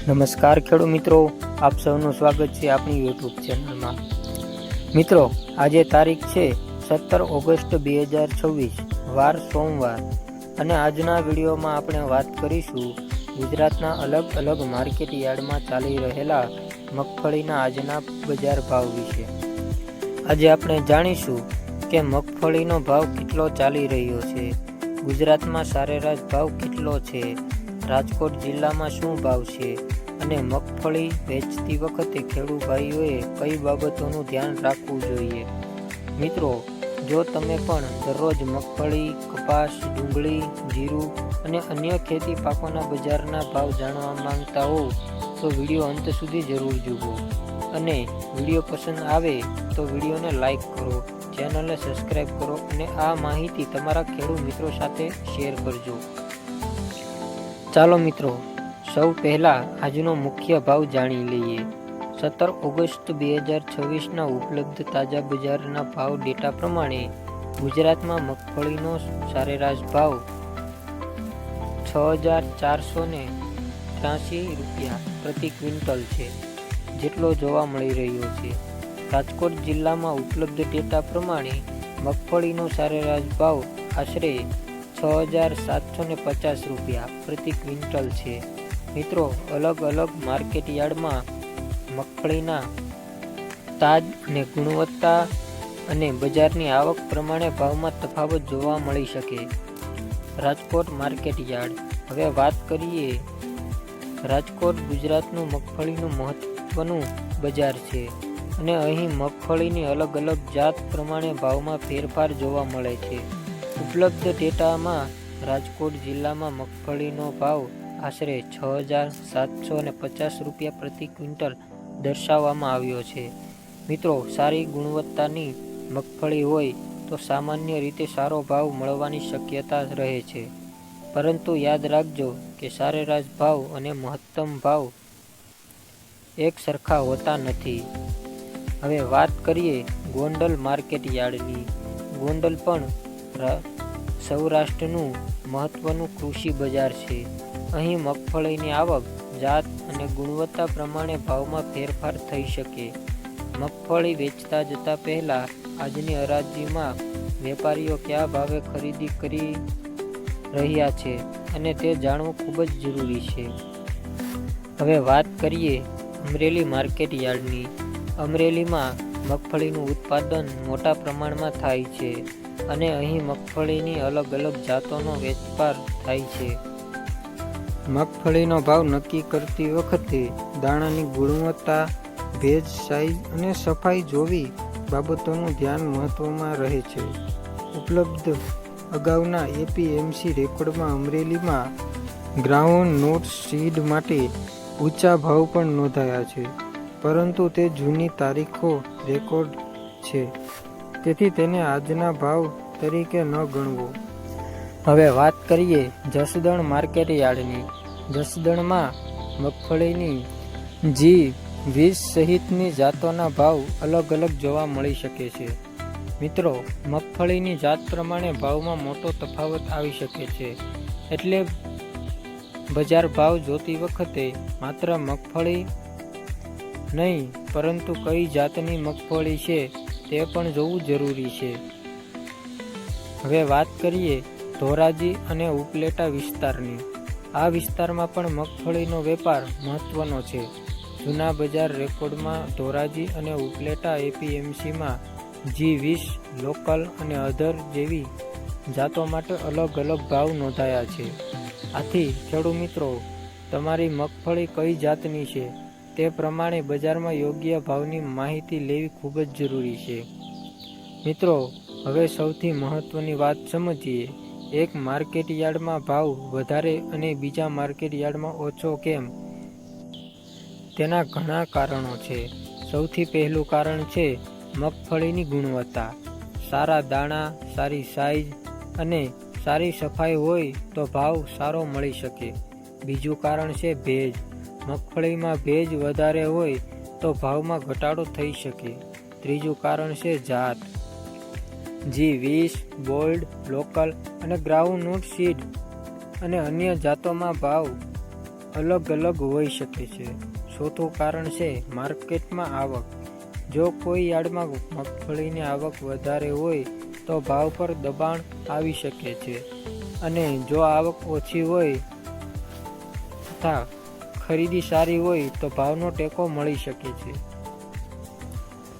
નમસ્કાર ખેડૂત મિત્રો, આપ સૌનું સ્વાગત છે આપણી યુટ્યુબ ચેનલમાં। મિત્રો, આજે તારીખ છે 17 ઓગસ્ટ 2026, વાર સોમવાર, અને આજના વિડીયોમાં આપણે વાત કરીશું ગુજરાતના અલગ અલગ માર્કેટ યાર્ડમાં ચાલી રહેલા મગફળીના આજના બજાર ભાવ વિશે। આજે આપણે જાણીશું કે મગફળીનો ભાવ કેટલો ચાલી રહ્યો છે, ગુજરાતમાં સરેરાશ ભાવ કેટલો છે, રાજકોટ જિલ્લામાં શું ભાવ છે, અને મગફળી વેચતી વખતે ખેડૂત ભાઈઓએ કઈ બાબતોનું ધ્યાન રાખવું જોઈએ। મિત્રો, જો તમે પણ દરરોજ મગફળી, કપાસ, ડુંગળી, જીરું અને અન્ય ખેતી પાકોના બજારના ભાવ જાણવા માંગતા હો તો વિડીયો અંત સુધી જરૂર જુઓ, અને વિડીયો પસંદ આવે તો વિડીયોને લાઈક કરો, ચેનલને સબસ્ક્રાઈબ કરો અને આ માહિતી તમારા ખેડૂત મિત્રો સાથે શેર કરજો। ચાલો મિત્રો, સૌ પહેલા આજનો મુખ્ય ભાવ જાણી લઈએ। 17 ઓગસ્ટ 2026ના ઉપલબ્ધ તાજા બજારના ભાવ ડેટા પ્રમાણે ગુજરાતમાં મગફળીનો સરેરાશ ભાવ 6,483 રૂપિયા પ્રતિ ક્વિન્ટલ છે, જેટલો જોવા મળી રહ્યો છે। રાજકોટ જિલ્લામાં ઉપલબ્ધ ડેટા પ્રમાણે મગફળીનો સરેરાશ ભાવ આશરે 6,750 રૂપિયા પ્રતિ ક્વિન્ટલ છે। મિત્રો, અલગ અલગ માર્કેટ યાર્ડમાં મગફળીના તાજ અને ગુણવત્તા અને બજારની આવક પ્રમાણે ભાવમાં તફાવત જોવા મળી શકે। Rajkot market yard. હવે વાત કરીએ, રાજકોટ ગુજરાતનું મગફળીનું મહત્વનું બજાર છે, અને અહીં મગફળીની અલગ અલગ જાત પ્રમાણે ભાવમાં ફેરફાર જોવા મળે છે। ઉપલબ્ધ ડેટામાં રાજકોટ જિલ્લામાં મગફળીનો ભાવ આશરે 6,750 રૂપિયા પ્રતિ ક્વિન્ટલ દર્શાવવામાં આવ્યો છે। મિત્રો, સારી ગુણવત્તાની મગફળી હોય તો સામાન્ય રીતે સારો ભાવ મળવાની શક્યતા રહે છે, પરંતુ યાદ રાખજો કે સરેરાશ ભાવ અને મહત્તમ ભાવ એક સરખા હોતા નથી। હવે વાત કરીએ ગોંડલ માર્કેટ યાર્ડની। ગોંડલ પણ સૌરાષ્ટ્રનું મહત્વનું કૃષિ બજાર છે। અહીં મગફળીની આવક, જાત અને ગુણવત્તા પ્રમાણે ભાવમાં ફેરફાર થઈ શકે। મગફળી વેચતા જતા પહેલા આજની હરાજીમાં વેપારીઓ કયા ભાવે ખરીદી કરી રહ્યા છે અને તે જાણવું ખૂબ જ જરૂરી છે। હવે વાત કરીએ અમરેલી માર્કેટ યાર્ડની। અમરેલીમાં મગફળીનું ઉત્પાદન મોટા પ્રમાણમાં થાય છે, અને અહીં મગફળીની અલગ અલગ જાતોનો વેપાર થાય છે। મગફળીનો ભાવ નક્કી કરતી વખતે દાણાની ગુણવત્તા, ભેજ, સાઇઝ અને સફાઈ જેવી બાબતોનું ધ્યાન મહત્વમાં રહે છે। ઉપલબ્ધ અગાઉના એપીએમસી રેકોર્ડમાં અમરેલીમાં ગ્રાઉન્ડ નોટ સીડ માટે ઊંચા ભાવ પણ નોંધાયા છે, પરંતુ તે જૂની તારીખો રેકોર્ડ છે, તેથી તેને આજના ભાવ તરીકે ન ગણવો। હવે વાત કરીએ જસદણ માર્કેટ યાર્ડની। જસદણમાં મગફળીની G20 સહિતની જાતોના ભાવ અલગ અલગ જોવા મળી શકે છે। મિત્રો, મગફળીની જાત પ્રમાણે ભાવમાં મોટો તફાવત આવી શકે છે, એટલે બજાર ભાવ જોતી વખતે માત્ર મગફળી નહીં પરંતુ કઈ જાતની મગફળી છે તે પણ જોવું જરૂરી છે। હવે વાત કરીએ ધોરાજી અને ઉપલેટા વિસ્તારની। આ વિસ્તારમાં પણ મગફળીનો વેપાર મહત્વનો છે। જૂના બજાર રેકોર્ડમાં ધોરાજી અને ઉપલેટા એપીએમસીમાં G20, લોકલ અને અધર જેવી જાતો માટે અલગ અલગ ભાવ નોંધાયા છે। આથી ખેડૂત મિત્રો, તમારી મગફળી કઈ જાતની છે તે પ્રમાણે બજારમાં યોગ્ય ભાવની માહિતી લેવી ખૂબ જ જરૂરી છે। મિત્રો, હવે સૌથી મહત્વની વાત સમજીએ, એક માર્કેટ યાર્ડમાં ભાવ વધારે અને બીજા માર્કેટ યાર્ડમાં ઓછો કેમ? તેના ઘણા કારણો છે। સૌથી પહેલું કારણ છે મગફળીની ગુણવત્તા। સારા દાણા, સારી સાઇઝ અને સારી સફાઈ હોય તો ભાવ સારો મળી શકે। બીજું કારણ છે ભેજ। મગફળીમાં ભેજ વધારે હોય તો ભાવમાં ઘટાડો થઈ શકે। ત્રીજું કારણ છે જાત। G20, બોલ્ડ, લોકલ અને ગ્રાઉન્ડ નોટ સીડ અને અન્ય જાતોમાં ભાવ અલગ અલગ હોઈ શકે છે. ચોથું કારણ છે માર્કેટમાં આવક. જો કોઈ યાર્ડમાં મગફળીની આવક વધારે હોય તો ભાવ પર દબાણ આવી શકે છે અને જો આવક ઓછી હોય તથા ખરીદી સારી હોય તો ભાવનો ટેકો મળી શકે છે.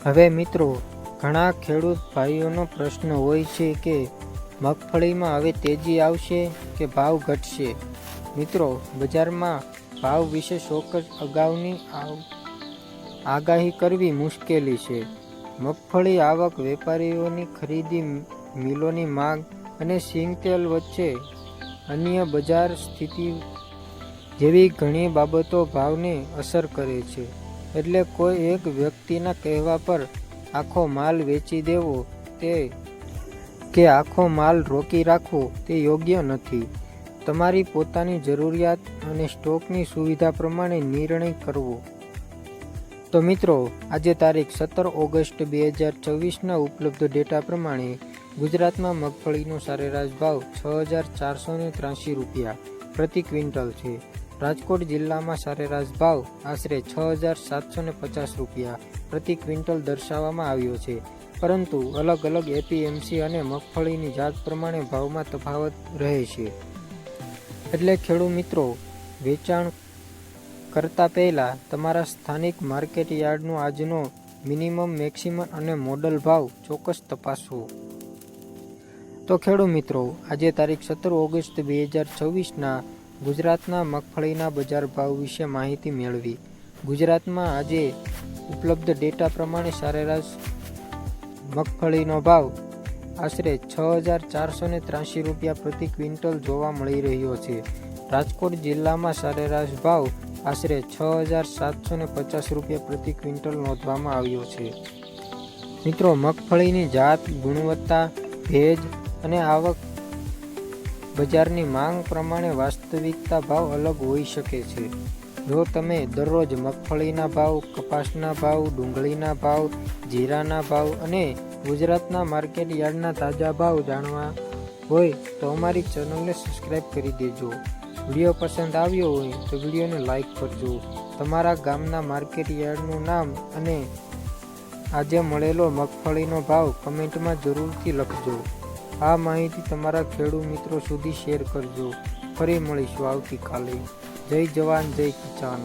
હવે મિત્રો, ઘણા ખેડૂત ભાઈઓનો પ્રશ્ન હોય છે કે મગફળીમાં હવે તેજી આવશે કે ભાવ ઘટશે? મિત્રો, બજારમાં ભાવ વિશે ચોક્કસ અગાઉની આગાહી કરવી મુશ્કેલી છે. મગફળી આવક, વેપારીઓની ખરીદી, મિલોની માંગ અને સિંગતેલ વચ્ચે અન્ય બજાર સ્થિતિ જેવી ઘણી બાબતો ભાવને અસર કરે છે. એટલે કોઈ એક વ્યક્તિના કહેવા પર આખો માલ વેચી દેવો કે આખો માલ રોકી રાખવો તે યોગ્ય નથી. તમારી પોતાની જરૂરિયાત અને સ્ટોકની સુવિધા પ્રમાણે નિર્ણય કરવો. તો મિત્રો, આજે તારીખ 17 ઓગસ્ટ 2024ના ઉપલબ્ધ ડેટા પ્રમાણે ગુજરાતમાં મગફળીનો સરેરાશ ભાવ 6,483 રૂપિયા પ્રતિ ક્વિન્ટલ છે. રાજકોટ જિલ્લામાં સરેરાશ ભાવ આશરે 6,750 રૂપિયા પ્રતિ ક્વિન્ટલ દર્શાવવામાં આવ્યો છે. પરંતુ અલગ અલગ એપીએમસી અને મગફળીની જાત પ્રમાણે ભાવમાં તફાવત રહે છે. એટલે ખેડૂત મિત્રો, વેચાણ કરતા પહેલા તમારા સ્થાનિક માર્કેટ યાર્ડનો આજનો મિનિમમ, મેક્સિમમ અને મોડલ ભાવ ચોક્કસ તપાસવો. તો ખેડૂત મિત્રો, આજે તારીખ 17 ઓગસ્ટ 2024ના ગુજરાતના મગફળીના બજાર ભાવ વિશે માહિતી મેળવી. ગુજરાતમાં આજે ઉપલબ્ધ ડેટા પ્રમાણે સરેરાશ મગફળીનો ભાવ આશરે 6,483 રૂપિયા પ્રતિ ક્વિન્ટલ જોવા મળી રહ્યો છે. રાજકોટ જિલ્લામાં સરેરાશ ભાવ આશરે 6,750 રૂપિયા પ્રતિ ક્વિન્ટલ નોંધવામાં આવ્યો છે. મિત્રો, મગફળીની જાત, ગુણવત્તા, ભેજ અને આવક બજારની માંગ પ્રમાણે વાસ્તવિકતા ભાવ અલગ હોઈ શકે છે. જો તમે દરરોજ મગફળીના ભાવ, કપાસના ભાવ, ડુંગળીના ભાવ, જીરાના ભાવ અને ગુજરાતના માર્કેટ યાર્ડના તાજા ભાવ જાણવા હોય તો અમારી ચેનલને સબસ્ક્રાઈબ કરી દેજો. વિડીયો પસંદ આવ્યો હોય તો વિડીયોને લાઈક કરજો. તમારા ગામના માર્કેટ યાર્ડનું નામ અને આજે મળેલો મગફળીનો ભાવ કમેન્ટમાં જરૂરથી લખજો. આ માહિતી તમારા ખેડૂત મિત્રો સુધી શેર કરજો. ફરી મળીશું આવતીકાલે. જય જવાન, જય કિસાન.